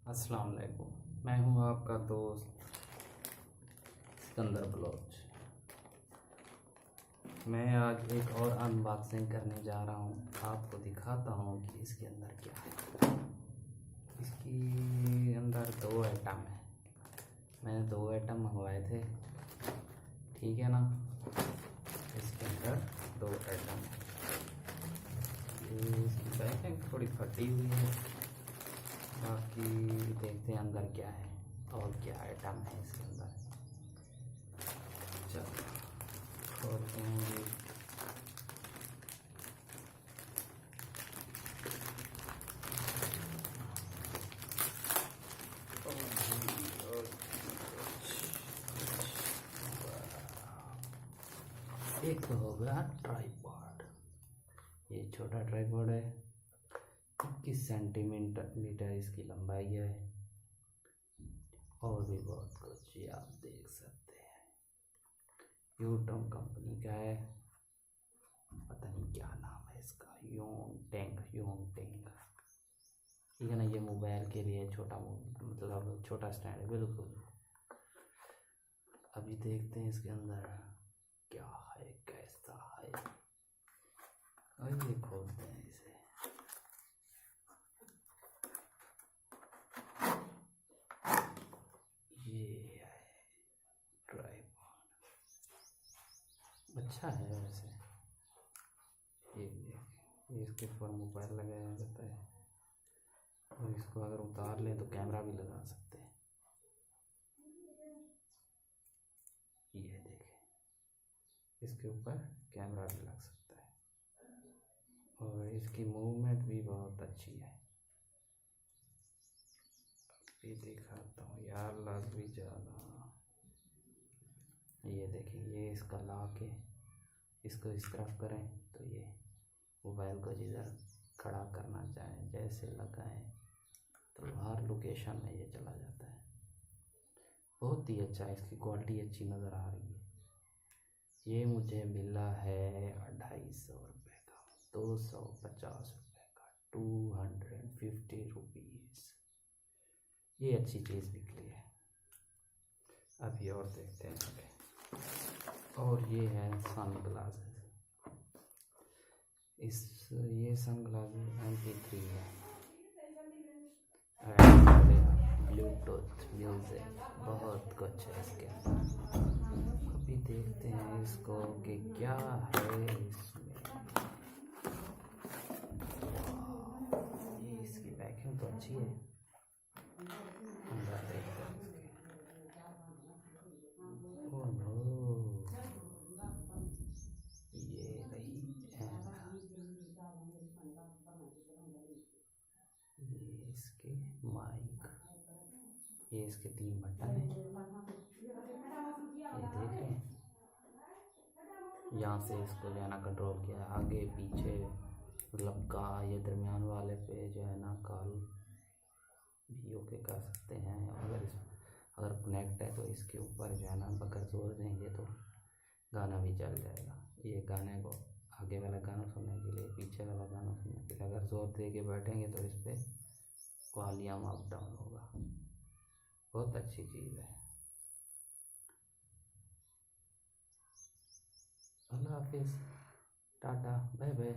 अस्सलाम वालेकुम। मैं हूं आपका दोस्त सिकंदर बलोच। मैं आज एक और अनबॉक्सिंग करने जा रहा हूं। आपको दिखाता हूं कि इसके अंदर क्या है। इसके अंदर 2 आइटम है। मैंने 2 आइटम मंगवाए थे, ठीक है ना। इसके अंदर 2 आइटम है। इसकी पैकिंग थोड़ी फटी हुई है। बाकी देखते हैं अंदर क्या है और क्या आइटम है इसके अंदर। चलो खोलते हैं जी। एक तो होगा ट्राइपॉड। ये छोटा ट्राइपॉड है। 21 सेंटीमीटर इसकी लंबाई है। और भी बहुत कुछ ये आप देख सकते हैं। यूटम कंपनी का है, पता नहीं क्या नाम है इसका। योंगटेंग ठीक है ना। ये मोबाइल के लिए छोटा मतलब छोटा स्टैंड है बिल्कुल। अभी देखते हैं इसके अंदर क्या है, कैसा है। आइए खोलते हैं इसे। ये है ट्राइपॉड, अच्छा है वैसे। ये इसके ऊपर मोबाइल लगाया जाता है और इसको अगर उतार लें तो कैमरा भी लगा सकते हैं। ये देखें, इसके ऊपर कैमरा भी लग सकता है और इसकी मूवमेंट भी बहुत अच्छी है। ये दिखाता हूँ यार, लग भी ज़्यादा। ये देखें, ये इसका लॉक है। इसको इस तरफ करें तो ये मोबाइल को जिधर खड़ा करना चाहें जैसे लगाएं तो हर लोकेशन में ये चला जाता है। बहुत ही अच्छा है, इसकी क्वालिटी अच्छी नज़र आ रही है। ये मुझे मिला है 250 रुपये का, 250 रुपये का, 250 रुपीज़। ये अच्छी चीज़ निकली है। अभी और देखते हैं आगे। और ये है सन ग्लासेस। ये सन ग्लासेस MP3 है, ब्लूटूथ म्यूज़िक, बहुत कुछ है इसके अंदर। अभी देखते हैं इसको कि क्या है इसमें। ये इसकी पैकिंग तो अच्छी है। अंदर देखते हैं इसके। ओह नो, ये रही ये इसके माइक, ये इसके 3 बटन हैं। ये देख रहे हैं, यहाँ से इसको जो है ना कंट्रोल किया है। आगे पीछे मतलब का ये दरमियान वाले पे जो है ना कॉल भी ओके कर सकते हैं। अगर कनेक्ट है तो इसके ऊपर जो है ना अगर जोर देंगे तो गाना भी चल जाएगा। ये गाने को आगे वाला गाना सुनने के लिए, पीछे वाला गाना सुनने के लिए अगर जोर दे के बैठेंगे तो इस पर वॉल्यूम अप डाउन होगा। बहुत अच्छी चीज़ है। अल्लाह हाफिज़, टाटा, बाय बाय।